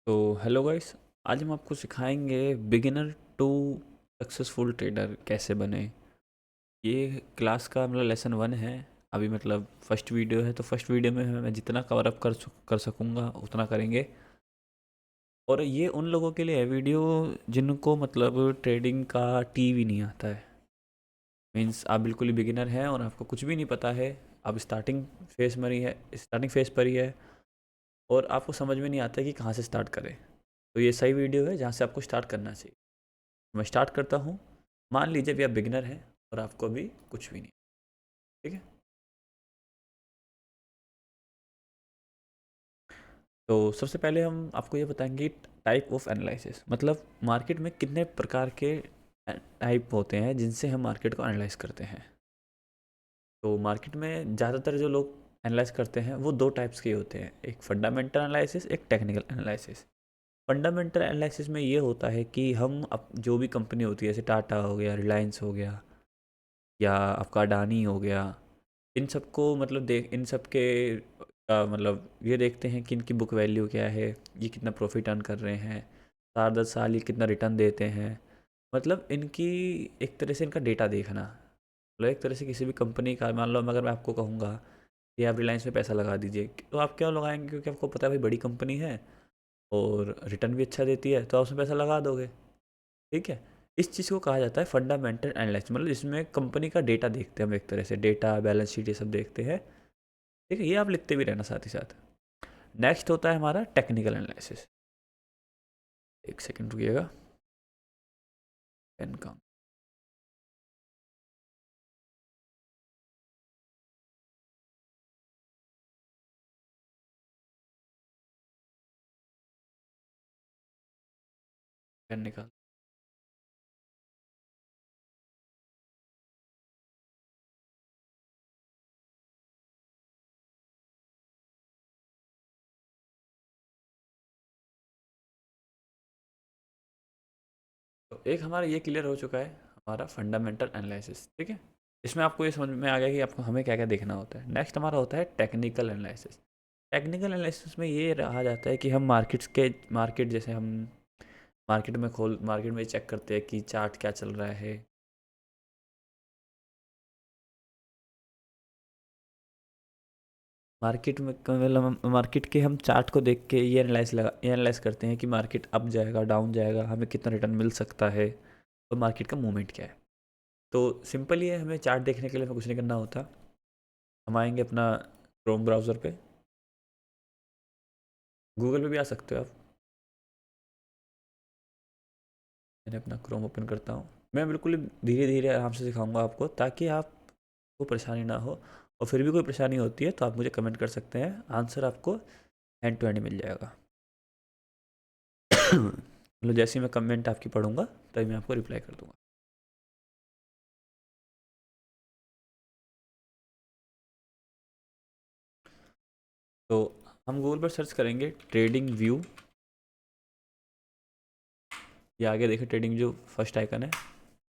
तो hello guys. आज हम आपको सिखाएंगे बिगिनर टू सक्सेसफुल ट्रेडर कैसे बने। ये क्लास का मतलब लेसन 1 है। अभी मतलब फर्स्ट वीडियो है, तो फर्स्ट वीडियो में मैं जितना कवर अप कर सकूँगा उतना करेंगे। और ये उन लोगों के लिए है वीडियो जिनको मतलब ट्रेडिंग का टी भी नहीं आता है। मीन्स आप बिल्कुल ही बिगिनर हैं और आपको कुछ भी नहीं पता है। आप स्टार्टिंग फेज पर ही है और आपको समझ में नहीं आता कि कहाँ से स्टार्ट करें। तो ये सही वीडियो है जहाँ से आपको स्टार्ट करना चाहिए। मैं स्टार्ट करता हूँ। मान लीजिए अभी आप बिगिनर हैं और आपको अभी कुछ भी नहीं, ठीक है। तो सबसे पहले हम आपको ये बताएंगे टाइप ऑफ एनालिसिस, मतलब मार्केट में कितने प्रकार के टाइप होते हैं जिनसे हम मार्केट को एनालाइज करते हैं। तो मार्केट में ज़्यादातर जो लोग एनालाइज करते हैं वो दो टाइप्स के होते हैं, एक फंडामेंटल एनालिसिस, एक टेक्निकल एनालिसिस। फंडामेंटल एनालिसिस में ये होता है कि हम अब जो भी कंपनी होती है, जैसे टाटा हो गया, रिलायंस हो गया, या आपका अडानी हो गया, इन सबको मतलब देख इन सब के मतलब ये देखते हैं कि इनकी बुक वैल्यू क्या है, ये कितना प्रॉफिट अर्न कर रहे हैं, 4-10 साल ये कितना रिटर्न देते हैं। मतलब इनकी एक तरह से इनका डेटा देखना, मतलब एक तरह से किसी भी कंपनी का, मान लो अगर मैं आपको कहूँगा कि आप रिलायंस में पैसा लगा दीजिए, तो आप क्यों लगाएंगे? क्योंकि आपको पता है भाई बड़ी कंपनी है और रिटर्न भी अच्छा देती है, तो आप उसमें पैसा लगा दोगे, ठीक है। इस चीज़ को कहा जाता है फंडामेंटल एनालिसिस, मतलब इसमें कंपनी का डेटा देखते हैं हम, एक तरह से डेटा बैलेंस शीट ये सब देखते हैं, ठीक है। ये आप लिखते भी रहना साथ ही साथ। नेक्स्ट होता है हमारा टेक्निकल एनालिसिस। एक सेकंड रुकिएगा, पेन का पेन निकाल। तो एक हमारा ये क्लियर हो चुका है, हमारा फंडामेंटल एनालिसिस, ठीक है। इसमें आपको ये समझ में आ गया कि आपको हमें क्या क्या देखना होता है। नेक्स्ट हमारा होता है टेक्निकल एनालिसिस। टेक्निकल एनालिसिस में ये रहा जाता है कि हम मार्केट जैसे हम मार्केट में चेक करते हैं कि चार्ट क्या चल रहा है। मार्केट में मतलब मार्केट के हम चार्ट को देख के ये एनालाइज करते हैं कि मार्केट अप जाएगा, डाउन जाएगा, हमें कितना रिटर्न मिल सकता है और मार्केट का मूवमेंट क्या है। तो सिंपल ये है, हमें चार्ट देखने के लिए हमें कुछ नहीं करना होता। हम आएंगे अपना क्रोम ब्राउज़र पे, गूगल पे भी आ सकते हो आप। मैंने अपना क्रोम ओपन करता हूँ। मैं बिल्कुल धीरे धीरे आराम से सिखाऊंगा आपको, ताकि आपको परेशानी ना हो। और फिर भी कोई परेशानी होती है तो आप मुझे कमेंट कर सकते हैं, आंसर आपको हैंड टू हैंड मिल जाएगा। मतलब जैसे ही मैं कमेंट आपकी पढ़ूंगा तभी मैं आपको रिप्लाई कर दूंगा। तो हम गूगल पर सर्च करेंगे ट्रेडिंग व्यू। ये आगे देखिए ट्रेडिंग व्यू फर्स्ट आइकन है,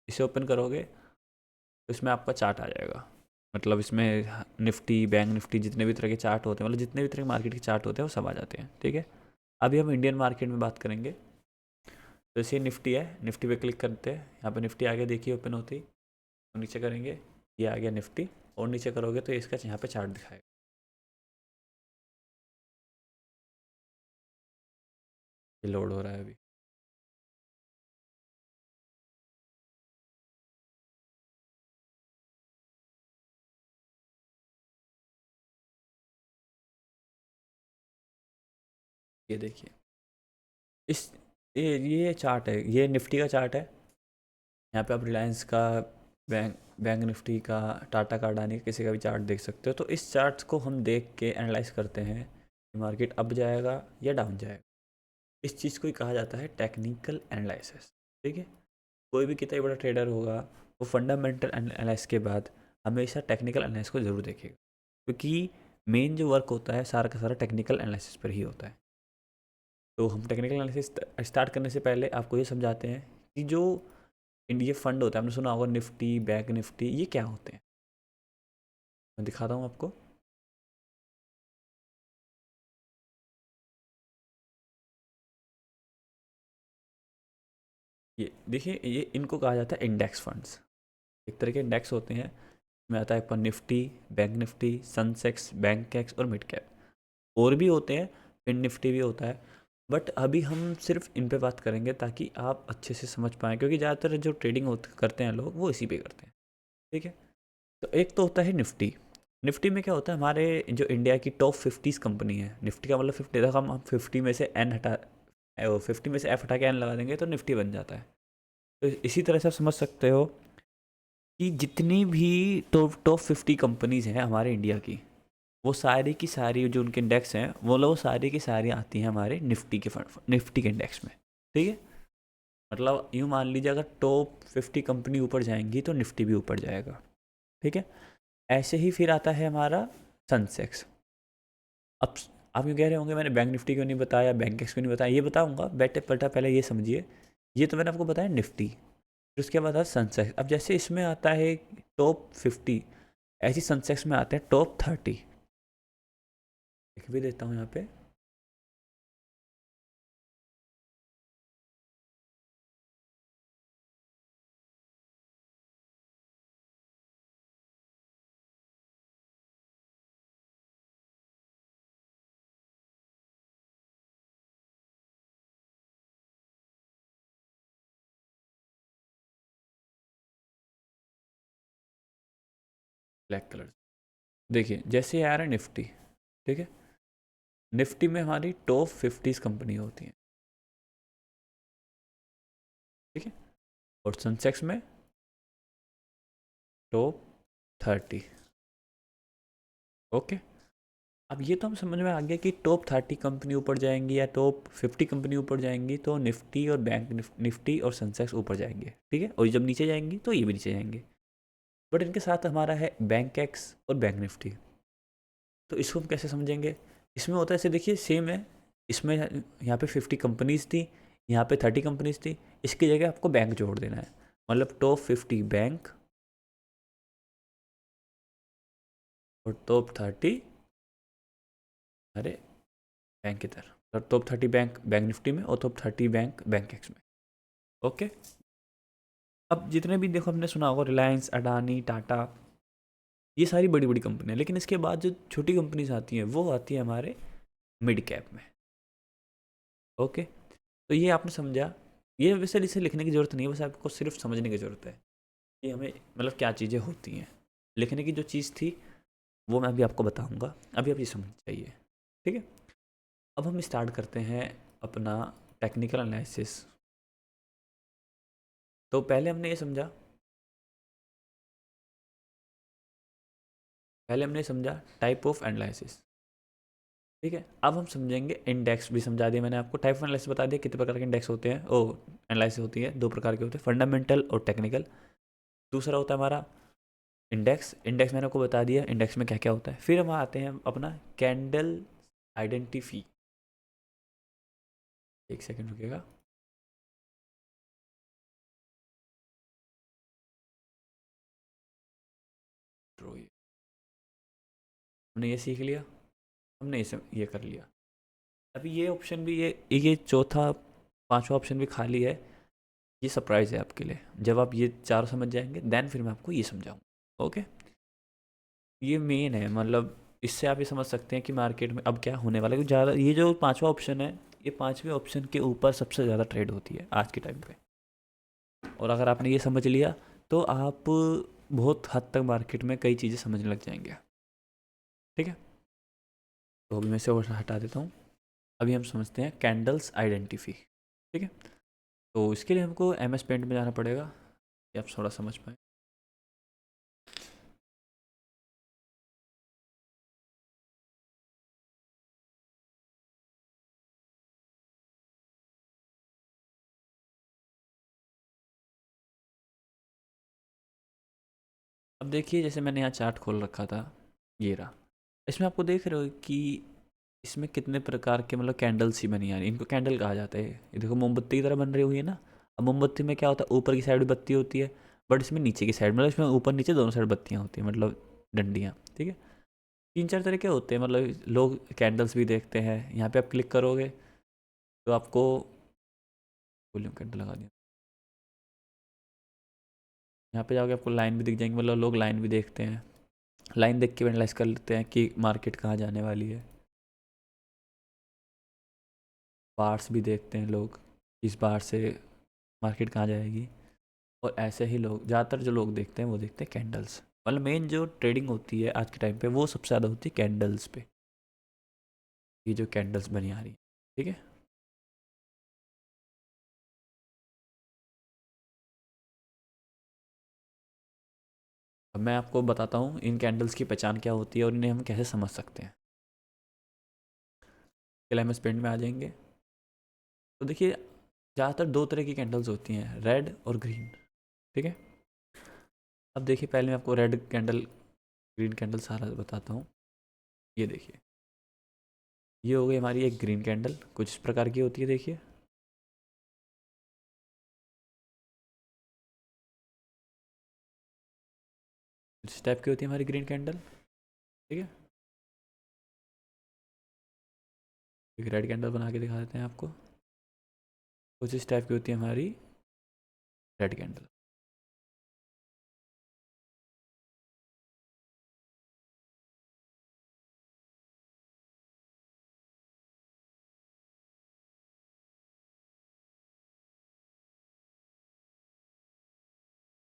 इसे ओपन करोगे तो इसमें आपका चार्ट आ जाएगा। मतलब इसमें निफ्टी, बैंक निफ्टी, जितने भी तरह के चार्ट होते हैं, मतलब जितने भी तरह के मार्केट के चार्ट होते हैं वो सब आ जाते हैं, ठीक है। अभी हम इंडियन मार्केट में बात करेंगे। तो जैसे निफ्टी है, निफ्टी पे क्लिक करते हैं, यहाँ पे निफ्टी आगे देखिए ओपन होती, तो नीचे करेंगे, ये आ गया निफ्टी। और नीचे करोगे तो इसका यहाँ पे चार्ट दिखाएगा। ये लोड हो रहा है अभी। ये देखिए इस ये चार्ट है, ये निफ्टी का चार्ट है। यहाँ पे आप रिलायंस का, बैंक बैंक निफ्टी का, टाटा का, अडानी का, किसी का भी चार्ट देख सकते हो। तो इस चार्ट को हम देख के एनालाइज करते हैं कि मार्केट अप जाएगा या डाउन जाएगा। इस चीज़ को ही कहा जाता है टेक्निकल एनालिसिस, ठीक है। कोई भी कितना ही बड़ा ट्रेडर होगा, वो फंडामेंटल एनालिसिस के बाद हमेशा टेक्निकल एनालिसिस को ज़रूर देखेगा, क्योंकि मेन जो वर्क होता है सारा का सारा टेक्निकल एनालिसिस पर ही होता है। तो हम टेक्निकल एनालिसिस स्टार्ट करने से पहले आपको ये समझाते हैं कि जो इंडिया फंड होता है, आपने सुना होगा निफ्टी, बैंक निफ्टी, ये क्या होते हैं। मैं दिखाता हूँ आपको। ये देखिए, ये इनको कहा जाता है इंडेक्स फंड्स। एक तरह के इंडेक्स होते हैं, में आता है आपका Nifty, bank Nifty, Sensex, bank x और मिड कैप। और भी होते हैं, फिन निफ्टी भी होता है, बट अभी हम सिर्फ इन पे बात करेंगे ताकि आप अच्छे से समझ पाएँ, क्योंकि ज़्यादातर जो ट्रेडिंग करते हैं लोग वो इसी पे करते हैं। ठीक है, तो एक तो होता है निफ्टी। निफ्टी में क्या होता है, हमारे जो इंडिया की टॉप 50 कंपनी है, निफ्टी का मतलब 50 तक, हम 50 में से एन हटा 50 में से एफ हटा के एन लगा देंगे तो निफ्टी बन जाता है। तो इसी तरह से आप समझ सकते हो कि जितनी भी टॉप टॉप 50 कंपनीज हैं हमारे इंडिया की, वो सारी की सारी जो उनके इंडेक्स हैं, वो लोग सारी की सारी आती हैं हमारे निफ्टी के निफ्टी के इंडेक्स में। ठीक है, मतलब यूँ मान लीजिए अगर टॉप 50 कंपनी ऊपर जाएंगी तो निफ्टी भी ऊपर जाएगा। ठीक है, ऐसे ही फिर आता है हमारा सेंसेक्स। अब आप यूँ कह रहे होंगे मैंने बैंक निफ्टी क्यों नहीं बताया, बैंक एक्स क्यों नहीं बताया, ये बताऊंगा, बेटे पलटा पहले ये समझिए। ये तो मैंने आपको बताया निफ्टी, फिर उसके बाद आता सेंसेक्स। अब जैसे इसमें आता है टॉप 50, ऐसी सेंसेक्स में आते हैं टॉप 30। लिख भी देता हूँ यहाँ पे। ब्लैक कलर, देखिए जैसे आ रहा है निफ्टी। ठीक है, निफ्टी में हमारी टॉप 50 कंपनी होती हैं। ठीक है, और सेंसेक्स में टॉप 30। ओके, अब ये तो हम समझ में आ गया कि टॉप 30 कंपनी ऊपर जाएंगी या टॉप 50 कंपनी ऊपर जाएंगी तो निफ्टी और बैंक निफ्टी और सेंसेक्स ऊपर जाएंगे। ठीक है, और जब नीचे जाएंगी तो ये भी नीचे जाएंगे। बट इनके साथ हमारा है बैंक एक्स और बैंक निफ्टी। तो इसको हम कैसे समझेंगे? इसमें होता है ऐसे, देखिए सेम है। इसमें यहाँ पे 50 कंपनीज थी, यहाँ पे 30 कंपनीज थी, इसकी जगह आपको बैंक जोड़ देना है। मतलब टॉप 50 बैंक और टॉप 30 अरे बैंक की तरह, और टॉप 30 बैंक बैंक निफ्टी में और टॉप 30 बैंक बैंक एक्स में। ओके, अब जितने भी देखो हमने सुना होगा, रिलायंस, अडानी, टाटा, ये सारी बड़ी बड़ी कंपनियाँ, लेकिन इसके बाद जो छोटी कंपनीज आती हैं वो आती है हमारे मिड कैप में। ओके, तो ये आपने समझा। ये वैसे इसे लिखने की ज़रूरत नहीं है, बस आपको सिर्फ समझने की ज़रूरत है कि हमें मतलब क्या चीज़ें होती हैं। लिखने की जो चीज़ थी वो मैं अभी आपको बताऊंगा, अभी आप ये समझ चाहिए। ठीक है, अब हम स्टार्ट करते हैं अपना टेक्निकल एनालिसिस। तो पहले हमने ये समझा, पहले हमने समझा टाइप ऑफ एनालिसिस। ठीक है, अब हम समझेंगे इंडेक्स। भी समझा दिया मैंने आपको, टाइप ऑफ एनालिसिस बता दिया कितने प्रकार के इंडेक्स होते हैं, ओ एनालिसिस होती है, दो प्रकार के होते हैं, फंडामेंटल और टेक्निकल। दूसरा होता है हमारा इंडेक्स। इंडेक्स मैंने आपको बता दिया इंडेक्स में क्या क्या होता है। फिर हम आते हैं अपना कैंडल आइडेंटिफी। एक सेकंड रुकेगा। तो हमने ये सीख लिया, हमने ये कर लिया। अभी ये ऑप्शन भी, ये चौथा पांचवा ऑप्शन भी खाली है। ये सरप्राइज़ है आपके लिए, जब आप ये चार समझ जाएंगे देन फिर मैं आपको ये समझाऊँ। ओके, ये मेन है, मतलब इससे आप ये समझ सकते हैं कि मार्केट में अब क्या होने वाला है। क्योंकि ज़्यादा ये जो पांचवा ऑप्शन है, ये पांचवें ऑप्शन के ऊपर सबसे ज़्यादा ट्रेड होती है आज के टाइम पे। और अगर आपने ये समझ लिया तो आप बहुत हद तक मार्केट में कई चीज़ें समझने लग जाएंगे। ठीक है, तो अभी मैं इसे और हटा देता हूँ। अभी हम समझते हैं कैंडल्स आइडेंटिफी। ठीक है, तो इसके लिए हमको एम एस पेंट में जाना पड़ेगा कि आप थोड़ा समझ पाएँ। अब देखिए, जैसे मैंने यहाँ चार्ट खोल रखा था, ये रहा। इसमें आपको देख रहे हो कि इसमें कितने प्रकार के मतलब कैंडल्स ही बनी आ रही, इनको कैंडल कहा जाता है। ये देखो मोमबत्ती की तरह बन रही हुई है ना। अब मोमबत्ती में क्या होता है, ऊपर की साइड बत्ती होती है, बट इसमें नीचे की साइड, मतलब इसमें ऊपर नीचे दोनों साइड बत्तियाँ होती हैं, मतलब डंडियाँ। ठीक है, तीन चार तरह के होते हैं, मतलब लोग कैंडल्स भी देखते हैं। यहाँ पे आप क्लिक करोगे तो आपको वॉल्यूम कैंडल लगा दिया। यहाँ पे जाओगे आपको लाइन भी दिख जाएंगे, मतलब लोग लाइन भी देखते हैं, लाइन देख के एनालाइज कर लेते हैं कि मार्केट कहाँ जाने वाली है। बार्स भी देखते हैं लोग, इस बार से मार्केट कहाँ जाएगी। और ऐसे ही लोग, ज़्यादातर जो लोग देखते हैं वो देखते हैं कैंडल्स, मतलब मेन जो ट्रेडिंग होती है आज के टाइम पे वो सबसे ज़्यादा होती है कैंडल्स पे, ये जो कैंडल्स बनी आ रही है, ठीक है। अब मैं आपको बताता हूँ इन कैंडल्स की पहचान क्या होती है और इन्हें हम कैसे समझ सकते हैं। क्लाइमेक्स पेंट में आ जाएंगे तो देखिए ज़्यादातर दो तरह की कैंडल्स होती हैं, रेड और ग्रीन, ठीक है। अब देखिए पहले मैं आपको रेड कैंडल ग्रीन कैंडल सारा बताता हूँ। ये देखिए, ये हो गई हमारी एक ग्रीन कैंडल, कुछ इस प्रकार की होती है, देखिए। इस टाइप की होती है हमारी ग्रीन कैंडल, ठीक है। एक रेड कैंडल बना के दिखा देते हैं आपको, कुछ इस टाइप की होती है हमारी रेड कैंडल।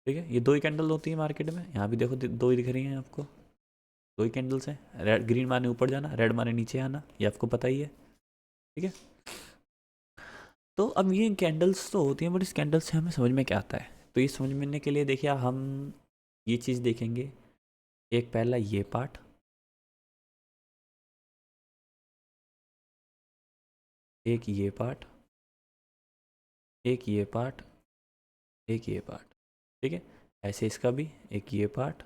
ठीक है, ये दो ही कैंडल होती है मार्केट में, यहाँ भी देखो दो ही दिख रही हैं आपको, दो ही कैंडल्स हैं। रेड ग्रीन माने ऊपर जाना, रेड माने नीचे आना, ये आपको पता ही है, ठीक है। तो अब ये कैंडल्स तो होती हैं, बट इस कैंडल से हमें समझ में क्या आता है, तो ये समझ में के लिए देखिए हम ये चीज़ देखेंगे। एक पहला ये पार्ट, एक ये पार्ट, एक ये पार्ट, एक ये पार्ट, ठीक है। ऐसे इसका भी एक ये पार्ट,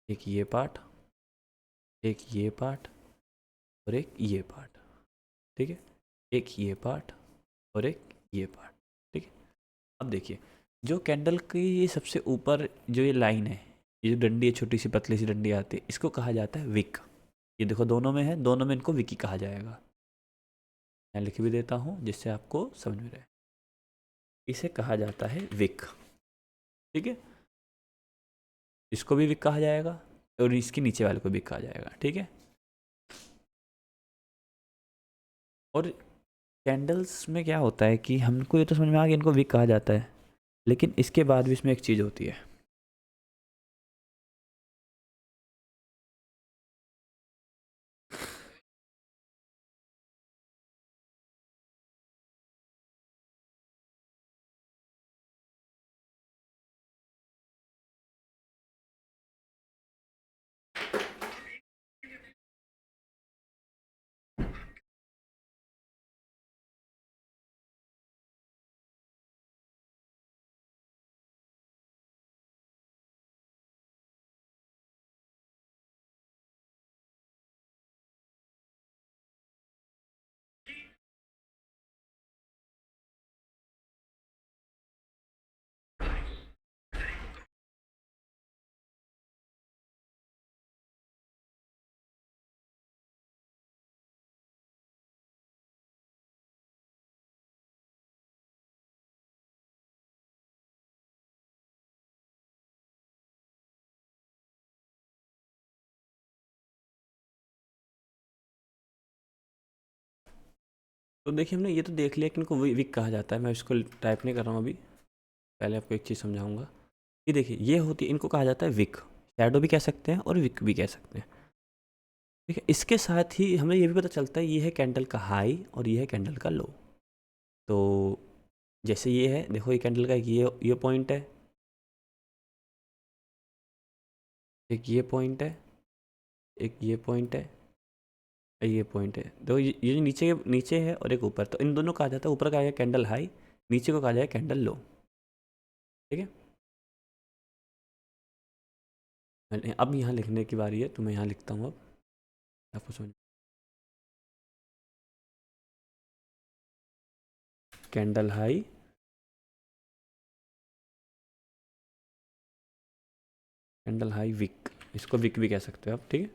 एक ये पार्ट, एक ये पार्ट और एक ये पार्ट, ठीक है। एक ये पार्ट और एक ये पार्ट, ठीक है। अब देखिए जो कैंडल की ये सबसे ऊपर जो ये लाइन है, ये जो डंडी है, छोटी सी पतली सी डंडी आती है, इसको कहा जाता है विक। ये देखो दोनों में है, दोनों में इनको विकी कहा जाएगा। मैं लिख भी देता हूँ जिससे आपको समझ में रहे, इसे कहा जाता है विक, ठीक है। इसको भी विक कहा जाएगा और इसके नीचे वाले को विक कहा जाएगा, ठीक है। और कैंडल्स में क्या होता है कि हमको ये तो समझ में आ गया इनको विक कहा जाता है, लेकिन इसके बाद भी इसमें एक चीज़ होती है। तो देखिए हमने ये तो देख लिया कि इनको विक कहा जाता है, मैं इसको टाइप नहीं कर रहा हूँ अभी, पहले आपको एक चीज़ समझाऊंगा। ये देखिए ये होती है, इनको कहा जाता है विक, शैडो भी कह सकते हैं और विक भी कह सकते हैं, ठीक है। इसके साथ ही हमें ये भी पता चलता है ये है कैंडल का हाई और ये है कैंडल का लो। तो जैसे ये है, देखो ये कैंडल का एक ये पॉइंट है, एक ये पॉइंट है, एक ये पॉइंट है, ये पॉइंट है। देखो ये जो नीचे है और एक ऊपर, तो इन दोनों को कहा जाता है, ऊपर का है कैंडल हाई, नीचे को कहा जाए कैंडल लो, ठीक है। अब यहाँ लिखने की बारी है, तो मैं यहाँ लिखता हूँ अब आपको समझ। Candle high, candle high wick, इसको विक भी कह सकते हो आप, ठीक है।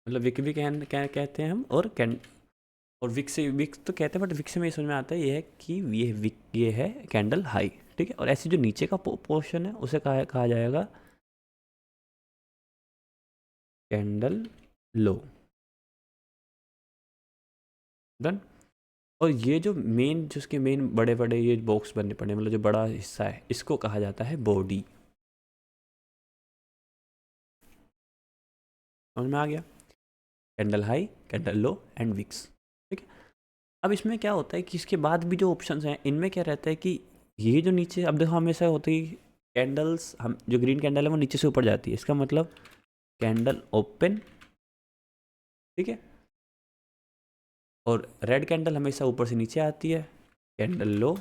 मतलब विक भी क्या कहते हैं हम, और विक से विक तो कहते हैं, बट विक से में समझ में आता है ये है कि ये विक, ये है कैंडल हाई, ठीक है। और ऐसे जो नीचे का पोर्शन है उसे कहा जाएगा कैंडल लो। डन। और ये जो मेन, जो उसके मेन बड़े बड़े ये बॉक्स बनने पड़े, मतलब जो बड़ा हिस्सा है, इसको कहा जाता है बॉडी। समझ में आ गया? Candle high, candle low and wicks. ठीक है। अब इसमें क्या होता है कि इसके बाद भी जो ऑप्शंस हैं इनमें क्या रहता है कि ये जो नीचे, अब देखो हमेशा होती है कैंडल्स, हम जो ग्रीन कैंडल है वो नीचे से ऊपर जाती है, इसका मतलब कैंडल ओपन। ठीक है। और रेड कैंडल हमेशा ऊपर से नीचे आती है, कैंडल लो,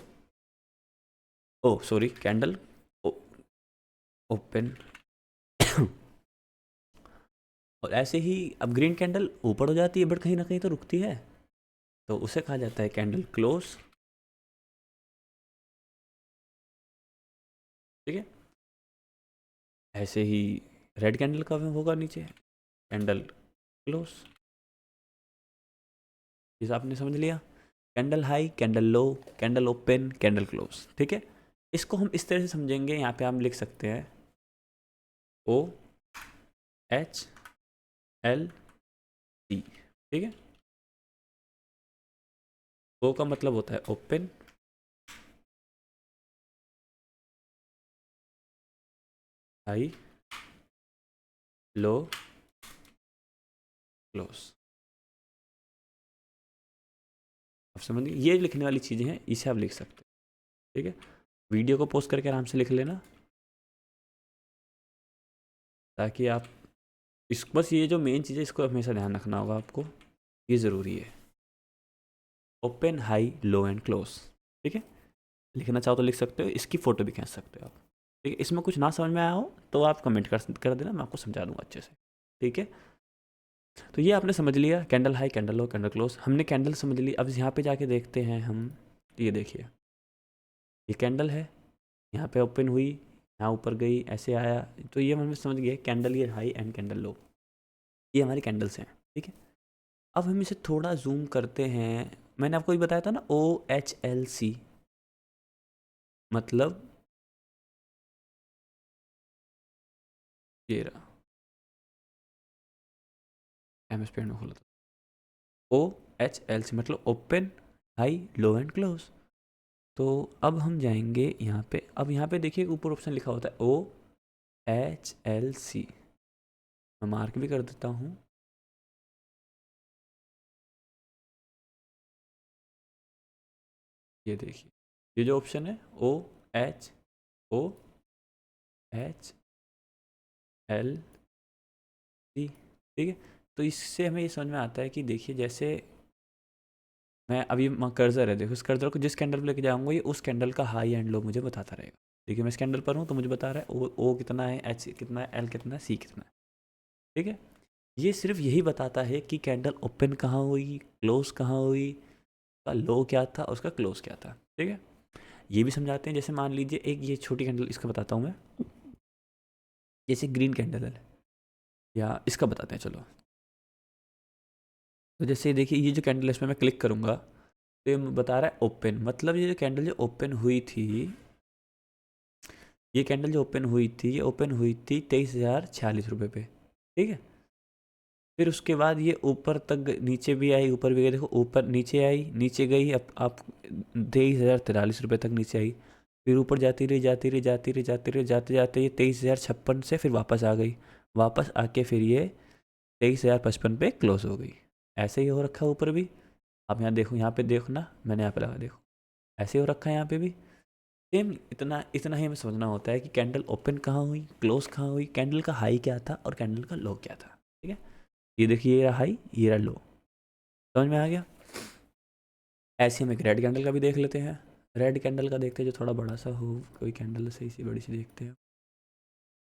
ओ सॉरी कैंडल ओपन। और ऐसे ही अब ग्रीन कैंडल ऊपर हो जाती है बट कहीं ना कहीं तो रुकती है, तो उसे कहा जाता है कैंडल क्लोज। ठीक है। ऐसे ही रेड कैंडल का होगा नीचे कैंडल क्लोज। इसे आपने समझ लिया? कैंडल हाई, कैंडल लो, कैंडल ओपन, कैंडल क्लोज। ठीक है। इसको हम इस तरह से समझेंगे, यहाँ पे हम लिख सकते हैं ओ एच एल टी। ठीक है। ओ का मतलब होता है ओपन, हाई, लो, क्लोज। आप समझिए, ये लिखने वाली चीज़ें हैं, इसे आप लिख सकते हैं। ठीक है। वीडियो को पॉज करके आराम से लिख लेना, ताकि आप इस, बस ये जो मेन चीज़ है इसको हमेशा ध्यान रखना होगा आपको, ये ज़रूरी है। Open, high, low and close. ठीक है। लिखना चाहो तो लिख सकते हो, इसकी फ़ोटो भी खींच सकते हो आप। ठीक है। इसमें कुछ ना समझ में आया हो तो आप कमेंट कर देना, मैं आपको समझा दूंगा अच्छे से। ठीक है। तो ये आपने समझ लिया, कैंडल हाई, कैंडल लो, कैंडल क्लोज। हमने कैंडल समझ ली। अब यहाँ पे जाके देखते हैं हम, ये देखिए, ये कैंडल है, यहाँ पे ओपन हुई, यहाँ ऊपर गई, ऐसे आया, तो ये हम समझ गए कैंडल ये हाई एंड कैंडल लो, ये हमारी कैंडल्स हैं। ठीक है। अब हम इसे थोड़ा जूम करते हैं। मैंने आपको ये बताया था ना OHLC, मतलब ये रहा, MS पेंट में खोला था, OHLC मतलब open, high, low and close. तो अब हम जाएंगे यहाँ पे, अब यहाँ पे देखिए ऊपर ऑप्शन लिखा होता है OHLC, मैं मार्क भी कर देता हूँ। ये देखिए, ये जो ऑप्शन है OHLC। ठीक है। तो इससे हमें ये समझ में आता है कि देखिए, जैसे मैं अभी कर्सर है, देखो इस कर्सर को जिस कैंडल पर लेके जाऊंगा ये उस कैंडल का हाई एंड लो मुझे बताता रहेगा। देखिए मैं इस कैंडल पर हूँ तो मुझे बता रहा है ओ कितना है, एच कितना है, एल कितना है, सी कितना है। ठीक है। ये सिर्फ यही बताता है कि कैंडल ओपन कहाँ हुई, क्लोज कहाँ हुई, उसका लो क्या था, उसका क्लोज क्या था। ठीक है। ये भी समझाते हैं, जैसे मान लीजिए एक ये छोटी कैंडल, इसका बताता हूँ मैं, जैसे ग्रीन कैंडल है, या इसका बताते हैं चलो। तो जैसे देखिए ये जो कैंडल है इसमें मैं क्लिक करूँगा तो ये बता रहा है ओपन, मतलब ये जो कैंडल जो ओपन हुई थी, ये कैंडल जो ओपन हुई थी, ये ओपन हुई थी 23,046 रुपये पे। ठीक है। फिर उसके बाद ये ऊपर तक नीचे भी आई, ऊपर भी गई, देखो ऊपर नीचे आई, नीचे गई, अब आप 23,043 रुपये तक नीचे आई, फिर ऊपर जाती रही, जाती रही, जाती रही, जाती रही, जाते जाते ये 23,056 से फिर वापस आ गई, वापस आके फिर ये 23,055 पे क्लोज हो गई। ऐसे ही हो रखा है ऊपर भी। आप यहाँ देखो, यहाँ पे देखो ना, मैंने यहाँ पे लगा, देखो ऐसे हो रखा है यहाँ पे भी सेम। इतना इतना ही हमें समझना होता है कि कैंडल ओपन कहाँ हुई, क्लोज कहाँ हुई, कैंडल का हाई क्या था और कैंडल का लो क्या था। ठीक है। ये देखिए, ये रहा हाई, ये रहा लो, समझ में आ गया? ऐसे हम एक रेड कैंडल का भी देख लेते हैं। रेड कैंडल का देखते हैं जो थोड़ा बड़ा सा हो, कोई कैंडल सही सी बड़ी सी देखते हैं,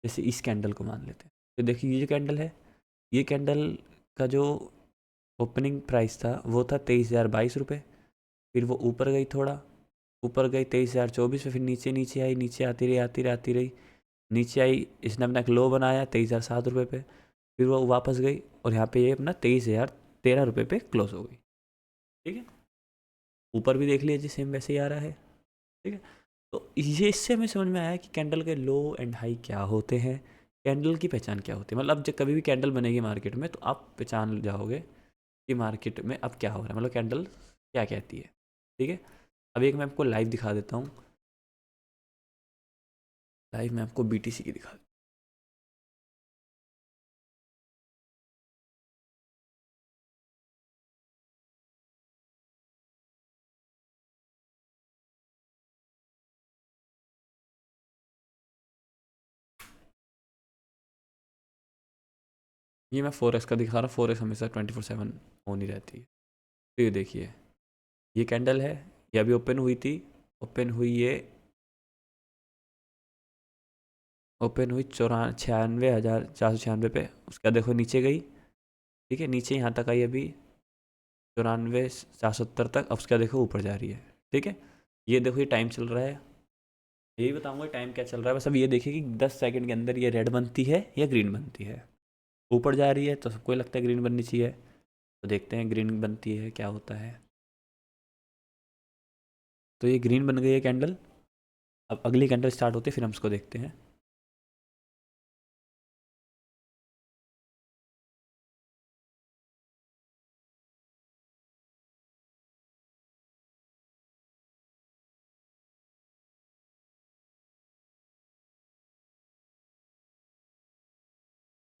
जैसे इस कैंडल को मान लेते हैं। तो देखिए ये जो कैंडल है, ये कैंडल का जो ओपनिंग प्राइस था वो था 23,022 रुपये। फिर वो ऊपर गई, थोड़ा ऊपर गई 23,024 पे, फिर नीचे नीचे आई, नीचे आती रही, आती रही, आती रही, नीचे आई, इसने अपना एक लो बनाया 23,007 रुपये पे, फिर वो वापस गई और यहाँ पे ये अपना 23,013 रुपये पे क्लोज हो गई। ठीक है। ऊपर भी देख लीजिए सेम वैसे ही आ रहा है। ठीक है। तो ये इससे हमें समझ में आया कि कैंडल के लो एंड हाई क्या होते हैं, कैंडल की पहचान क्या होती है। मतलब जब कभी भी कैंडल बनेगी मार्केट में तो आप पहचान जाओगे कि मार्केट में अब क्या हो रहा है, मतलब कैंडल क्या कहती है। ठीक है, अभी एक मैं आपको लाइव दिखा देता हूँ। लाइव मैं आपको BTC की दिखा, ये मैं 4x का दिखा रहा हूँ। 4x हमेशा 24/7 ऑन ही रहती है। तो ये देखिए, ये कैंडल है, ये अभी ओपन हुई थी, ओपन हुई ये, ओपन हुई 96,496 पे, उसका देखो नीचे गई। ठीक है, नीचे यहाँ तक आई अभी 94,470 तक, अब उसका देखो ऊपर जा रही है। ठीक है, ये देखो ये टाइम चल रहा है, यही बताऊंगा टाइम क्या चल रहा है। बस अब ये देखिए कि 10 सेकंड के अंदर ये रेड बनती है या ग्रीन बनती है। ऊपर जा रही है तो सबको लगता है ग्रीन बननी चाहिए, तो देखते हैं ग्रीन बनती है क्या होता है। तो ये ग्रीन बन गई है कैंडल। अब अगली कैंडल स्टार्ट होती है, फिर हम उसको देखते हैं।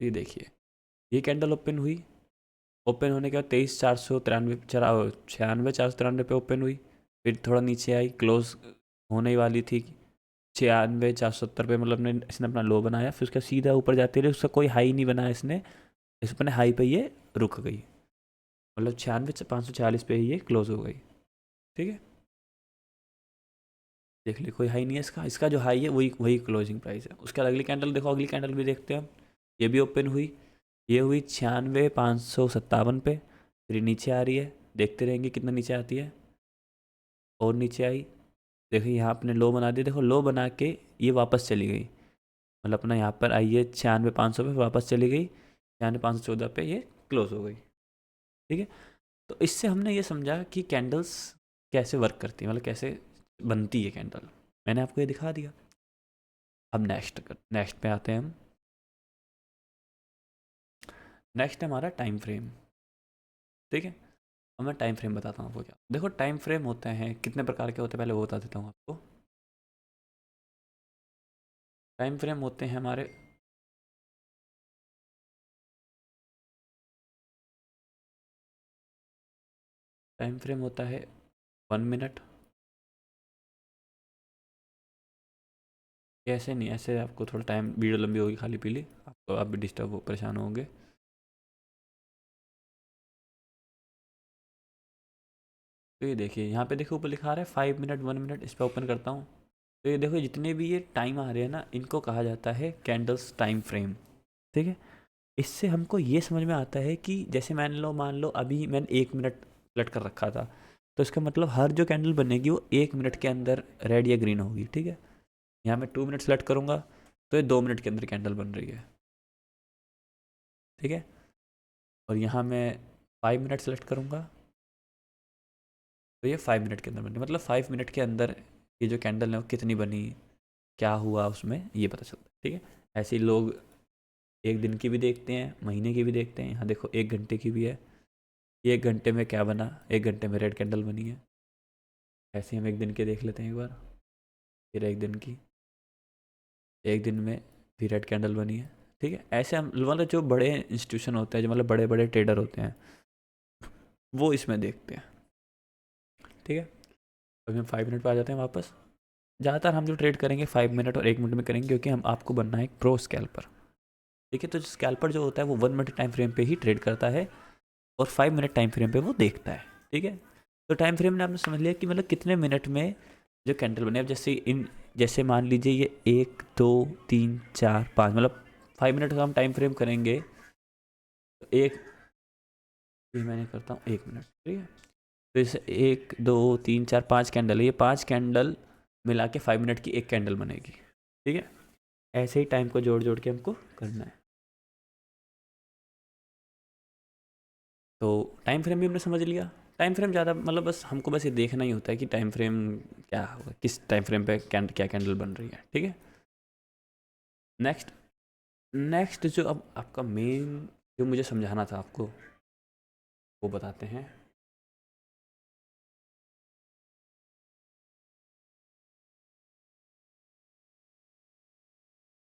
ये देखिए, ये कैंडल ओपन हुई, ओपन होने के बाद 23,493 96 493 पे ओपन हुई, फिर थोड़ा नीचे आई, क्लोज होने ही वाली थी 96,470 पे, मतलब इसने अपना लो बनाया, फिर उसका सीधा ऊपर जाते रहे, उसका कोई हाई नहीं बनाया इसने, इस अपने हाई पे ये रुक गई, मतलब 96,540 पे ही ये क्लोज हो गई। ठीक है, देख ली कोई हाई नहीं है इसका, इसका जो हाई है वही वही क्लोजिंग प्राइस है। उसके बाद अगली कैंडल देखो, अगली कैंडल भी देखते हैं हम। ये भी ओपन हुई, ये हुई 96,557 पे, फिर नीचे आ रही है, देखते रहेंगे कितना नीचे आती है। और नीचे आई, देखो यहाँ अपने लो बना दिया, देखो लो बना के ये वापस चली गई, मतलब अपना यहाँ पर आई है 96,500 पे, वापस चली गई 96,514 पे, ये क्लोज हो गई। ठीक है, तो इससे हमने ये समझा कि कैंडल्स कैसे वर्क करती है, मतलब कैसे बनती है कैंडल, मैंने आपको ये दिखा दिया। अब नेक्स्ट पे आते हैं हम। नेक्स्ट है हमारा टाइम फ्रेम। ठीक है, अब मैं टाइम फ्रेम बताता हूँ आपको। क्या देखो, टाइम फ्रेम होते हैं कितने प्रकार के होते हैं, पहले वो बता देता हूँ आपको। टाइम फ्रेम होते हैं हमारे, टाइम फ्रेम होता है 1 मिनट। ऐसे नहीं, ऐसे आपको थोड़ा टाइम वीडियो लंबी होगी खाली पीली, आपको आप भी डिस्टर्ब हो, परेशान होंगे। तो ये देखिए, यहाँ पे देखो ऊपर लिखा आ रहा है 5 मिनट, 1 मिनट, इस पर ओपन करता हूँ। तो ये देखो जितने भी ये टाइम आ रहे हैं ना, इनको कहा जाता है कैंडल्स टाइम फ्रेम। ठीक है, इससे हमको ये समझ में आता है कि जैसे मान लो अभी मैंने 1 मिनट सेलेक्ट कर रखा था, तो इसका मतलब हर जो कैंडल बनेगी वो 1 मिनट के अंदर रेड या ग्रीन होगी। ठीक है, यहाँ मैं 2 मिनट सेलेक्ट करूँगा तो ये 2 मिनट के अंदर कैंडल बन रही है। ठीक है, और यहाँ मैं 5 मिनट सेलेक्ट करूँगा तो ये 5 मिनट के अंदर बनी, मतलब 5 मिनट के अंदर ये जो कैंडल है वो कितनी बनी, क्या हुआ उसमें, ये पता चलता है। ठीक है, ऐसे ही लोग 1 दिन की भी देखते हैं, महीने की भी देखते हैं। यहाँ देखो 1 घंटे की भी है, 1 घंटे में क्या बना, 1 घंटे में रेड कैंडल बनी है। ऐसे ही हम 1 दिन के देख लेते हैं एक बार, फिर 1 दिन की, 1 दिन में भी रेड कैंडल बनी है। ठीक है, ऐसे हम मतलब जो बड़े इंस्टीट्यूशन होते हैं, जो मतलब बड़े बड़े ट्रेडर होते हैं, वो इसमें देखते हैं। ठीक है, अभी हम 5 मिनट पर आ जाते हैं वापस। ज़्यादातर हम जो ट्रेड करेंगे 5 मिनट और 1 मिनट में करेंगे, क्योंकि हम आपको बनना है एक प्रो स्कैल्पर। ठीक है, तो स्कैल्पर जो होता है वो 1 मिनट टाइम फ्रेम पे ही ट्रेड करता है और 5 मिनट टाइम फ्रेम पे वो देखता है। ठीक है, तो टाइम फ्रेम ने आपने समझ लिया कि मतलब कितने मिनट में जो कैंडल बने। अब जैसे मान लीजिए ये 1 2 3 4 5, मतलब 5 मिनट का हम टाइम फ्रेम करेंगे, तो ये मैंने करता हूँ 1 मिनट। ठीक है, तो जैसे 1 2 3 4 5 कैंडल है, ये 5 कैंडल मिला के 5 मिनट की एक कैंडल बनेगी। ठीक है, ऐसे ही टाइम को जोड़ जोड़ के हमको करना है। तो टाइम फ्रेम भी हमने समझ लिया। टाइम फ्रेम ज़्यादा मतलब बस हमको बस ये देखना ही होता है कि टाइम फ्रेम क्या होगा, किस टाइम फ्रेम पे क्या कैंडल बन रही है, ठीक है। नेक्स्ट नेक्स्ट जो अब आपका मेन जो मुझे समझाना था आपको वो बताते हैं।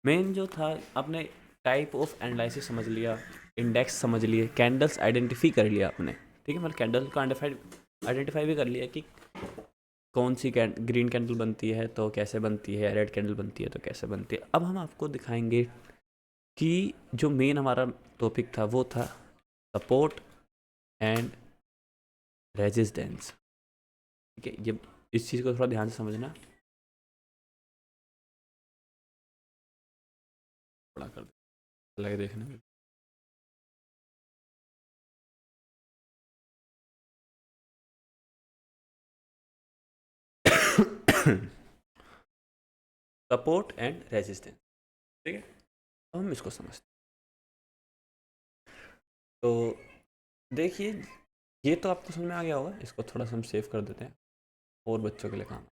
मेन जो था आपने टाइप ऑफ एनालिसिस समझ लिया, इंडेक्स समझ लिए, कैंडल्स आइडेंटिफाई कर लिया आपने, ठीक है। मतलब कैंडल को आइडेंटिफाई भी कर लिया कि कौन सी ग्रीन कैंडल बनती है तो कैसे बनती है, रेड कैंडल बनती है तो कैसे बनती है। अब हम आपको दिखाएंगे कि जो मेन हमारा टॉपिक था वो था सपोर्ट एंड रेजिस्टेंस, ठीक है। ये इस चीज़ को थोड़ा ध्यान से समझना, थोड़ा कर लगे देखने में। सपोर्ट एंड रेजिस्टेंस, ठीक है। अब हम इसको समझते हैं। तो देखिए, ये तो आपको समझ में आ गया होगा, इसको थोड़ा सा हम सेव कर देते हैं और बच्चों के लिए काम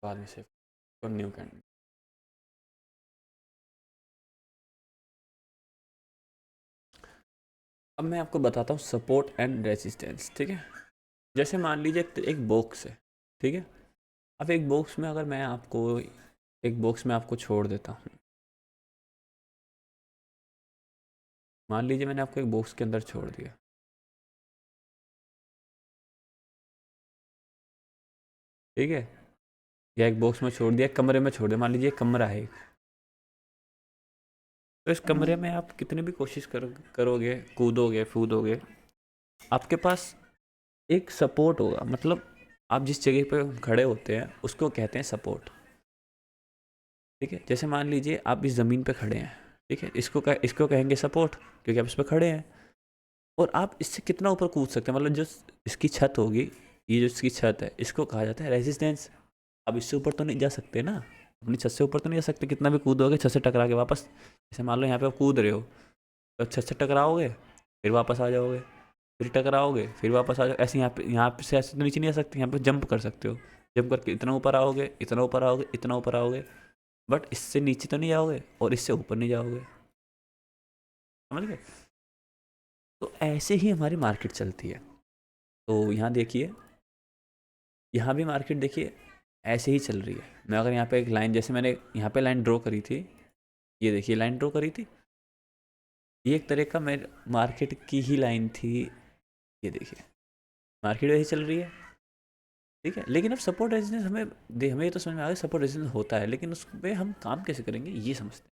बाद में सेव और न्यू कैंडल। अब मैं आपको बताता हूँ सपोर्ट एंड रेजिस्टेंस, ठीक है। जैसे मान लीजिए एक बॉक्स है, ठीक है। अब एक बॉक्स में अगर मैं आपको एक बॉक्स में आपको छोड़ देता हूँ, मान लीजिए मैंने आपको एक बॉक्स के अंदर छोड़ दिया, ठीक है। या एक बॉक्स में छोड़ दिया, कमरे में छोड़ दिया, मान लीजिए कमरा है एक। तो इस कमरे में आप कितनी भी कोशिश करोगे, कूदोगे फूदोगे, आपके पास एक सपोर्ट होगा। मतलब आप जिस जगह पे खड़े होते हैं उसको कहते हैं सपोर्ट, ठीक है। जैसे मान लीजिए आप इस ज़मीन पे खड़े हैं, ठीक है, इसको कहेंगे सपोर्ट, क्योंकि आप इस पर खड़े हैं। और आप इससे कितना ऊपर कूद सकते हैं, मतलब जो इसकी छत होगी, ये जो इसकी छत है इसको कहा जाता है रेजिस्टेंस। अब इससे ऊपर तो नहीं जा सकते ना, अपनी छत से ऊपर तो नहीं जा सकते, कितना भी कूदोगे छत से टकरा के वापस। जैसे मान लो यहाँ पे आप कूद रहे हो, तो छत से टकराओगे फिर वापस आ जाओगे, फिर टकराओगे फिर वापस आ जाओ, ऐसे यहाँ पे से ऐसे तो नीचे नहीं आ सकते, यहाँ पे जंप कर सकते हो। जंप करके इतना ऊपर आओगे, इतना ऊपर आओगे, इतना ऊपर आओगे, बट इससे नीचे तो नहीं जाओगे और इससे ऊपर नहीं जाओगे, समझ गए। तो ऐसे ही हमारी मार्केट चलती है। तो यहाँ देखिए, यहाँ भी मार्केट देखिए ऐसे ही चल रही है। मैं अगर यहाँ पे एक लाइन, जैसे मैंने यहाँ पे लाइन ड्रॉ करी थी, ये देखिए लाइन ड्रॉ करी थी, ये एक तरह का मेरे मार्केट की ही लाइन थी। ये देखिए मार्केट वैसे चल रही है, ठीक है। लेकिन अब सपोर्ट रेजिस्टेंस हमें ये तो समझ में आ गया सपोर्ट रेजिस्टेंस होता है, लेकिन उस पर हम काम कैसे करेंगे ये समझते हैं।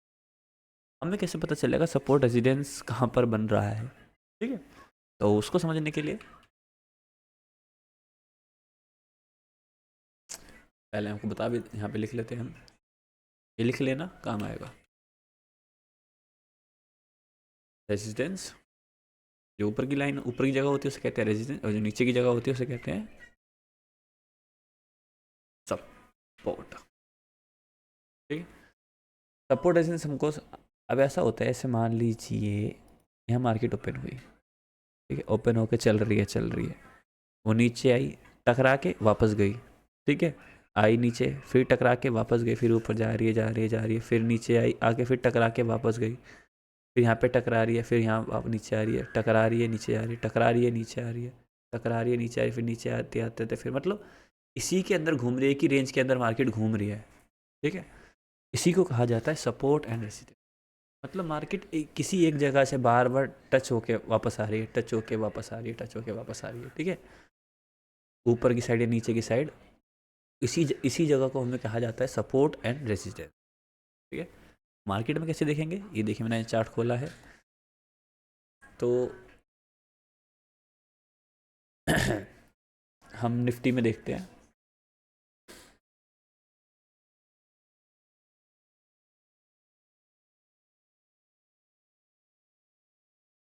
हमें कैसे पता चलेगा सपोर्ट रेजिस्टेंस कहाँ पर बन रहा है, ठीक है। तो उसको समझने के लिए पहले हमको बता भी, यहाँ पे लिख लेते हैं हम, ये लिख लेना काम आएगा। रेजिस्टेंस, जो ऊपर की लाइन ऊपर की जगह होती है उसे कहते हैं रेजिस्टेंस, और जो नीचे की जगह होती है उसे कहते हैं सपोर्ट, ठीक है। सपोर्ट रेजिस्टेंस हमको, अब ऐसा होता है, ऐसे मान लीजिए यहाँ मार्केट ओपन हुई, ठीक है, ओपन होकर चल रही है चल रही है, वो नीचे आई, टकरा के वापस गई, ठीक है। आई नीचे, फिर टकरा के वापस गई, फिर ऊपर जा रही है जा रही है जा रही है, फिर नीचे आई, आके फिर टकरा के वापस गई, फिर यहाँ पे टकरा रही है, फिर यहाँ नीचे आ रही है, टकरा रही है नीचे आ रही है, टकरा रही है नीचे आ रही है, टकरा रही है नीचे आ रही है, फिर नीचे आते आते आते फिर मतलब इसी के अंदर घूम रही है कि रेंज के अंदर मार्केट घूम रही है, ठीक है। इसी को कहा जाता है सपोर्ट एंड रेजिस्टेंस। मतलब मार्केट किसी एक जगह से बार बार टच होके वापस आ रही है, टच होके वापस आ रही है, टच होके वापस आ रही है, ठीक है। ऊपर की साइड या नीचे की साइड, इसी जगह को हमें कहा जाता है सपोर्ट एंड रेजिस्टेंस, ठीक है। मार्केट में कैसे देखेंगे, ये देखिए मैंने चार्ट खोला है, तो हम निफ्टी में देखते हैं।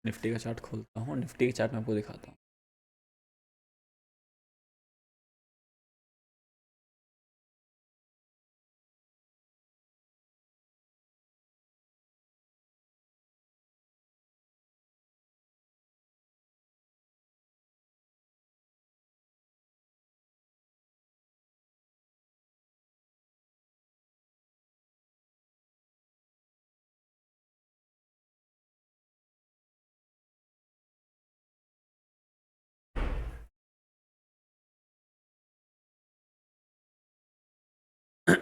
निफ्टी का चार्ट खोलता हूँ, निफ्टी के चार्ट में आपको दिखाता हूँ। ये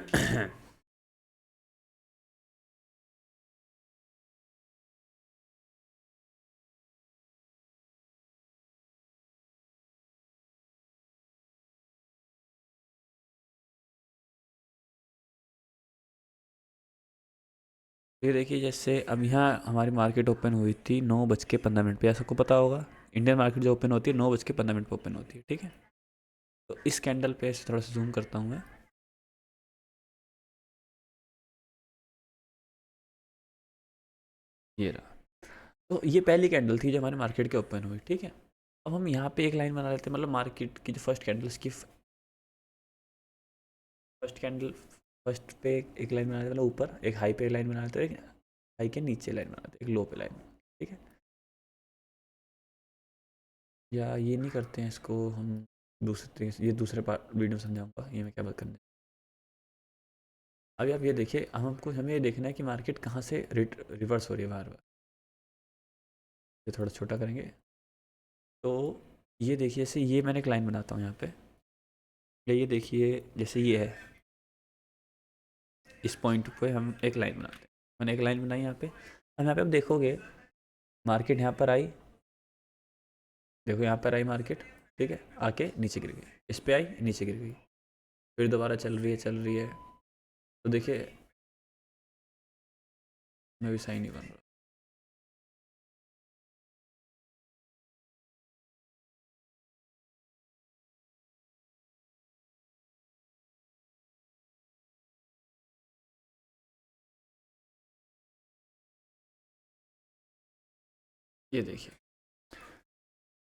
देखिए, जैसे अब यहाँ हमारी मार्केट ओपन हुई थी 9:15 पे, ऐसा को पता होगा। इंडियन मार्केट जो ओपन होती है 9:15 पे ओपन होती है, ठीक है। तो इस कैंडल पे थोड़ा सा जूम करता हूँ मैं। ये रहा। तो ये पहली कैंडल थी जो हमारे मार्केट के ओपन हुई, ठीक है। अब हम यहाँ पे एक लाइन बना लेते हैं, मतलब मार्केट की जो फर्स्ट कैंडल, इसकी फर्स्ट कैंडल, फर्स्ट पे एक लाइन बना लेते हैं, मतलब ऊपर एक हाई पे लाइन बना लेते हैं, एक हाई के नीचे लाइन बना लेते हैं, एक लो पे लाइन, ठीक है। या ये नहीं करते हैं इसको हम दूसरे तरीके से, ये दूसरे पार्ट वीडियो में समझाऊंगा ये मैं क्या बात करने। अभी आप ये देखिए, हमको हमें ये देखना है कि मार्केट कहाँ से रिवर्स हो रही है बार बार। ये थोड़ा छोटा करेंगे तो ये देखिए, जैसे ये मैंने एक लाइन बनाता हूँ यहाँ पे, या ये देखिए जैसे ये है, इस पॉइंट पे हम एक लाइन बनाते हैं। मैंने एक लाइन बनाई यहाँ पे। अब यहाँ पे आप देखोगे मार्केट यहाँ पर आई, देखो यहाँ पर आई मार्केट, ठीक है, आके नीचे गिर गई, इस पे आई नीचे गिर गई, फिर दोबारा चल रही है चल रही है। तो देखिए मैं भी सही नहीं बन रहा। ये देखिए,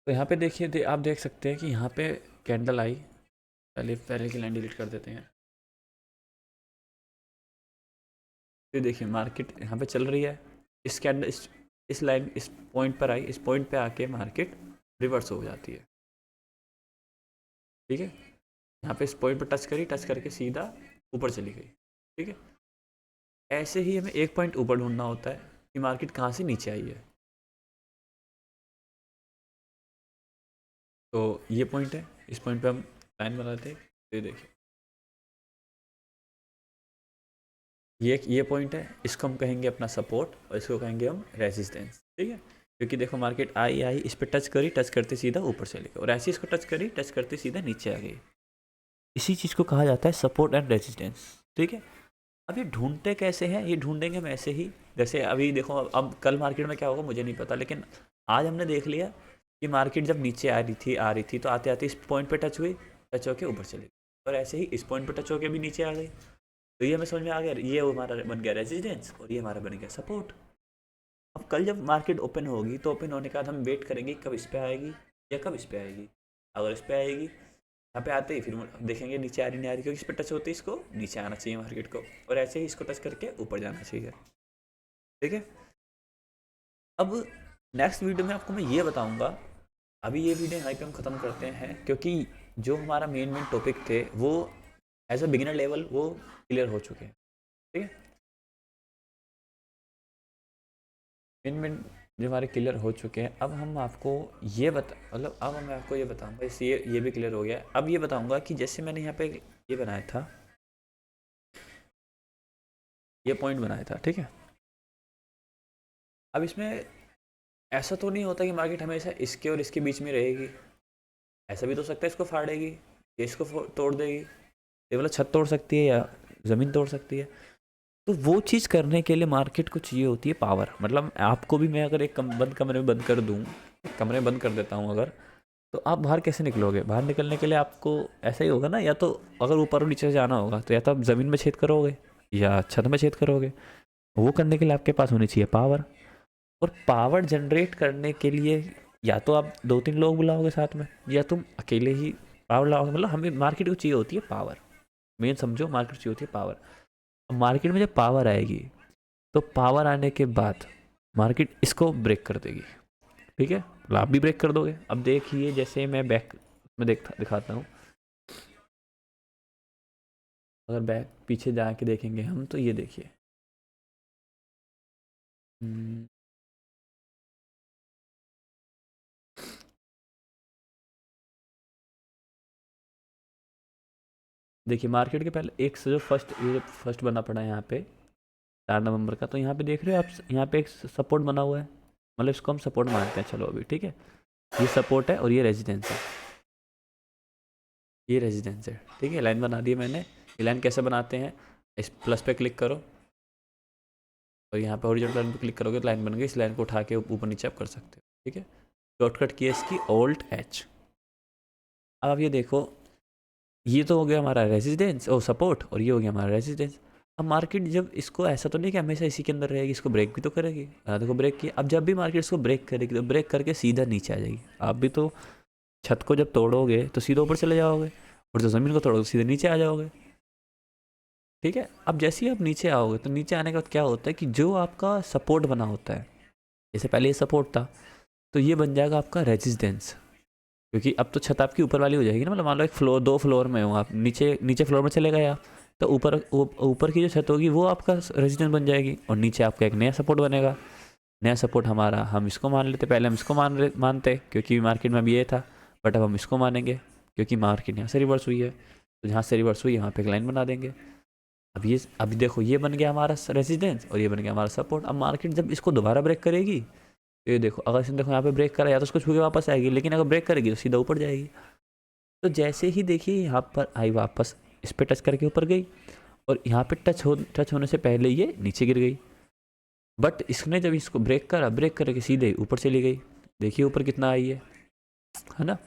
तो यहाँ पे देखिए आप देख सकते हैं कि यहाँ पे कैंडल आई। पहले पहले की लाइन डिलीट कर देते हैं। फिर देखिए मार्केट यहाँ पे चल रही है, इस कैंडल इस लाइन इस पॉइंट पर आई, इस पॉइंट पे आके मार्केट रिवर्स हो जाती है, ठीक है। यहाँ पे इस पॉइंट पर टच करी, टच करके सीधा ऊपर चली गई, ठीक है। ऐसे ही हमें एक पॉइंट ऊपर ढूंढना होता है कि मार्केट कहाँ से नीचे आई है। तो ये पॉइंट है, इस पॉइंट पे हम लाइन बनाते हैं। ये देखिए ये पॉइंट है, इसको हम कहेंगे अपना सपोर्ट और इसको कहेंगे हम रेजिस्टेंस, ठीक है। क्योंकि देखो मार्केट आई आई, इस पर टच करी, टच करते सीधा ऊपर चले गए, और ऐसे इसको टच करी, टच करते सीधा नीचे आ गई। इसी चीज़ को कहा जाता है सपोर्ट एंड रेजिस्टेंस, ठीक है। अब ये ढूंढते कैसे हैं, ये ढूंढेंगे हम ऐसे ही, जैसे अभी देखो, अब कल मार्केट में क्या होगा मुझे नहीं पता, लेकिन आज हमने देख लिया कि मार्केट जब नीचे आ रही थी तो आते आते इस पॉइंट पे टच हुई, टच होके ऊपर चली गई, और ऐसे ही इस पॉइंट पे टच होके भी नीचे आ गई। तो ये हमें समझ में आ गया, ये हमारा बन गया रेजिस्टेंस और ये हमारा बन गया सपोर्ट। अब कल जब मार्केट ओपन होगी तो ओपन होने के बाद हम वेट करेंगे कब इस पे आएगी या कब इस पे आएगी। अगर इस पे आएगी, यहाँ पे आते ही फिर देखेंगे नीचे आ रही नहीं आ रही, क्योंकि इस पे टच होती है इसको नीचे आना चाहिए मार्केट को, और ऐसे ही इसको टच करके ऊपर जाना चाहिए, ठीक है। अब नेक्स्ट वीडियो में आपको मैं ये बताऊंगा। अभी ये वीडियो यहाँ पे हम ख़त्म करते हैं, क्योंकि जो हमारा मेन मेन टॉपिक थे वो एज अ बिगिनर लेवल वो क्लियर हो चुके हैं, ठीक है। मेन मेन जो हमारे क्लियर हो चुके हैं, अब हम आपको ये मतलब अब मैं आपको ये बताऊंगा, इस ये भी क्लियर हो गया। अब ये बताऊंगा कि जैसे मैंने यहाँ पे ये बनाया था, ये पॉइंट बनाया था, ठीक है। अब इसमें ऐसा तो नहीं होता कि मार्केट हमेशा इसके और इसके बीच में रहेगी। ऐसा भी तो हो सकता है इसको फाड़ेगी, ये इसको तोड़ देगी, ये वाला छत तोड़ सकती है या ज़मीन तोड़ सकती है। तो वो चीज़ करने के लिए मार्केट को चाहिए होती है पावर। मतलब आपको भी मैं अगर एक बंद कमरे में बंद कर दूँ, कमरे में बंद कर देता हूँ अगर, तो आप बाहर कैसे निकलोगे? बाहर निकलने के लिए आपको ऐसा ही होगा ना, या तो अगर ऊपर और नीचे से जाना होगा तो या तो आप ज़मीन में छेद करोगे या छत में छेद करोगे। वो करने के लिए आपके पास होनी चाहिए पावर। और पावर जनरेट करने के लिए या तो आप 2-3 लोग बुलाओगे साथ में, या तुम अकेले ही पावर लाओगे। मतलब हमें मार्केट को चाहिए होती है पावर। मेन समझो, मार्केट चाहिए होती है पावर। अब मार्केट में जब पावर आएगी तो पावर आने के बाद मार्केट इसको ब्रेक कर देगी, ठीक है। मतलब आप भी ब्रेक कर दोगे। अब देखिए जैसे मैं बैक में दिखाता हूँ। अगर बैक पीछे जाके देखेंगे हम तो ये देखिए, हम्म, देखिए मार्केट के पहले एक से जो फर्स्ट बना पड़ा है यहाँ पे 4 नवंबर का, तो यहाँ पे देख रहे हो आप, यहाँ पे एक सपोर्ट बना हुआ है, मतलब इसको हम सपोर्ट मानते हैं। चलो अभी ठीक है, ये सपोर्ट है और ये रेजिडेंस है, ये रेजिडेंस है, ठीक है। लाइन बना दी मैंने। ये लाइन कैसे बनाते हैं, इस प्लस पे क्लिक करो और यहाँ पे हॉरिजॉन्टल लाइन पे क्लिक करोगे तो लाइन बन गई। इस लाइन को उठा के ऊपर नीचे आप कर सकते हो, ठीक है। शॉर्टकट की है इसकी Alt+H। अब आप ये देखो, ये तो हो गया हमारा रेजिडेंस और सपोर्ट, और ये हो गया हमारा रेजिडेंस। अब मार्केट जब इसको, ऐसा तो नहीं कि हमेशा इसी के अंदर रहेगी, इसको ब्रेक भी तो करेगी। देखो ब्रेक किया। अब जब भी मार्केट इसको ब्रेक करेगी तो ब्रेक करके सीधा नीचे आ जाएगी। आप भी तो छत को जब तोड़ोगे तो सीधा ऊपर चले जाओगे, और जब ज़मीन को तोड़ोगे तो सीधे नीचे आ जाओगे, ठीक है। अब जैसे ही आप नीचे आओगे तो नीचे आने के बाद क्या होता है कि जो आपका सपोर्ट बना होता है, जैसे पहले ये सपोर्ट था, तो ये बन जाएगा आपका रेजिस्टेंस, क्योंकि अब तो छत आपकी ऊपर वाली हो जाएगी ना। मतलब मान लो एक फ्लोर, 2 फ्लोर में हो आप, नीचे फ्लोर में चले गए आप, तो ऊपर की जो छत होगी वो आपका रेजिस्टेंस बन जाएगी, और नीचे आपका एक नया सपोर्ट बनेगा। नया सपोर्ट हमारा, हम इसको मान लेते, पहले हम इसको मानते क्योंकि मार्केट में भी ये था, बट अब हम इसको मानेंगे क्योंकि मार्केट यहाँ से रिवर्स हुई है, तो जहाँ से रिवर्स हुई यहाँ पे एक लाइन बना देंगे। अभी देखो ये बन गया हमारा रेजिस्टेंस और ये बन गया हमारा सपोर्ट। अब मार्केट जब इसको दोबारा ब्रेक करेगी, तो ये देखो, अगर इसने देखो यहाँ पे ब्रेक करा, या तो उसको छू के वापस आएगी, लेकिन अगर ब्रेक करेगी तो सीधा ऊपर जाएगी। तो जैसे ही देखिए यहाँ पर आई वापस, इस पर टच करके ऊपर गई, और यहाँ पे टच होने से पहले ये नीचे गिर गई, बट इसने जब इसको ब्रेक करा, ब्रेक करके सीधे ऊपर चली गई। देखिए ऊपर कितना आई है ना।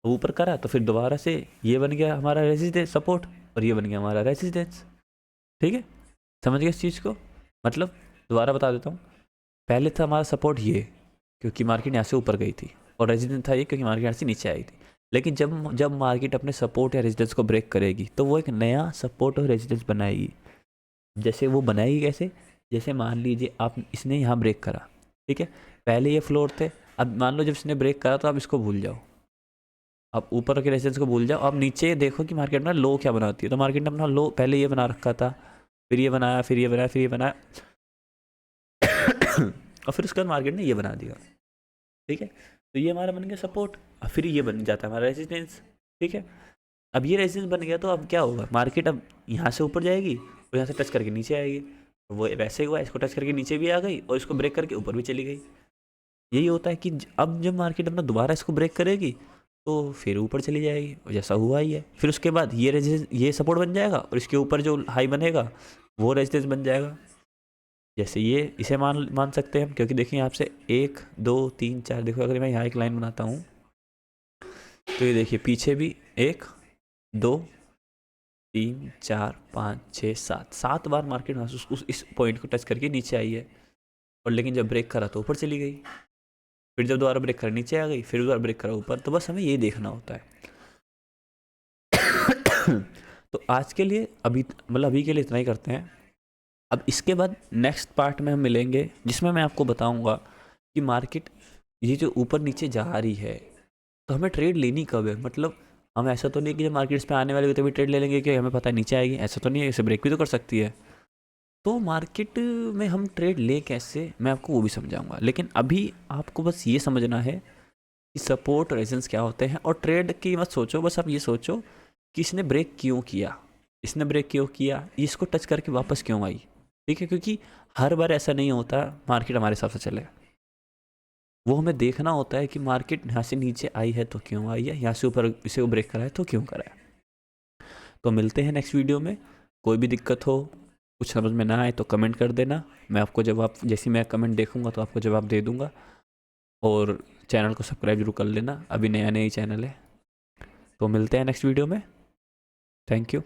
ऊपर करा तो फिर दोबारा से ये बन गया हमारा रेजिस्टेंस सपोर्ट, और ये बन गया हमारा रेजिस्टेंस, ठीक है। समझ गए इस चीज़ को। मतलब दोबारा बता देता हूँ, पहले था हमारा सपोर्ट ये, क्योंकि मार्केट यहाँ से ऊपर गई थी, और रेजिस्टेंस था ये क्योंकि मार्केट यहाँ से नीचे आई थी। लेकिन जब मार्केट अपने सपोर्ट या रेजिस्टेंस को ब्रेक करेगी तो वो एक नया सपोर्ट और रेजिस्टेंस बनाएगी। जैसे वो बनाएगी कैसे, जैसे मान लीजिए आप, इसने यहाँ ब्रेक करा, ठीक है, पहले ये फ्लोर थे, अब मान लो जब इसने ब्रेक करा तो आप इसको भूल जाओ, आप ऊपर के रेजिस्टेंस को भूल जाओ। आप नीचे देखो कि मार्केट में लो क्या बनाती है, तो मार्केट ने अपना लो पहले ये बना रखा था, फिर ये बनाया, फिर ये बनाया, फिर ये बनाया और फिर उसके बाद मार्केट ने ये बना दिया, ठीक है। तो ये हमारा बन गया सपोर्ट, और फिर ये बन जाता है हमारा रेजिस्टेंस, ठीक है। अब ये रेजिस्टेंस बन गया तो अब क्या होगा, मार्केट अब यहाँ से ऊपर जाएगी और यहाँ से टच करके नीचे आएगी। वो वैसे हुआ, इसको टच करके नीचे भी आ गई और इसको ब्रेक करके ऊपर भी चली गई। यही होता है कि अब जब मार्केट अपना दोबारा इसको ब्रेक करेगी तो फिर ऊपर चली जाएगी, और जैसा हुआ ही है। फिर उसके बाद ये सपोर्ट बन जाएगा, और इसके ऊपर जो हाई बनेगा वो रेजिस्टेंस बन जाएगा। जैसे ये, इसे मान सकते हैं हम, क्योंकि देखिए यहाँ से 1 2 3 4, देखो अगर मैं यहाँ एक लाइन बनाता हूँ तो ये देखिए पीछे भी 1 2 3 4 5 6 7 बार मार्केट उस इस पॉइंट को टच करके नीचे आई है, और लेकिन जब ब्रेक करा तो ऊपर चली गई, फिर जब दोबारा ब्रेक करा नीचे आ गई, फिर दोबारा ब्रेक करा ऊपर। तो बस हमें ये देखना होता है। तो आज के लिए अभी के लिए इतना ही करते हैं। अब इसके बाद नेक्स्ट पार्ट में हम मिलेंगे, जिसमें मैं आपको बताऊंगा कि मार्केट ये जो ऊपर नीचे जा रही है तो हमें ट्रेड लेनी कब है। मतलब हम ऐसा तो नहीं कि जब मार्केट इस पे आने वाली हो तभी ट्रेड ले लेंगे कि हमें पता है नीचे आएगी, ऐसा तो नहीं है, इसे ब्रेक भी तो कर सकती है। तो मार्केट में हम ट्रेड ले कैसे, मैं आपको वो भी समझाऊंगा। लेकिन अभी आपको बस ये समझना है कि सपोर्ट और रेजिस्टेंस क्या होते हैं, और ट्रेड की मत सोचो, बस आप ये सोचो कि इसने ब्रेक क्यों किया, इसने ब्रेक क्यों किया, इसको टच करके वापस क्यों आई, ठीक है। क्योंकि हर बार ऐसा नहीं होता मार्केट हमारे हिसाब से चले, वो हमें देखना होता है कि मार्केट यहाँ से नीचे आई है तो क्यों आई है, यहाँ से ऊपर इसे ब्रेक करा है तो क्यों करा है। तो मिलते हैं नेक्स्ट वीडियो में। कोई भी दिक्कत हो, कुछ समझ में ना आए तो कमेंट कर देना, मैं आपको जवाब, जैसे मैं कमेंट देखूंगा तो आपको जवाब दे दूंगा। और चैनल को सब्सक्राइब जरूर कर लेना, अभी नया चैनल है। तो मिलते हैं नेक्स्ट वीडियो में। Thank you.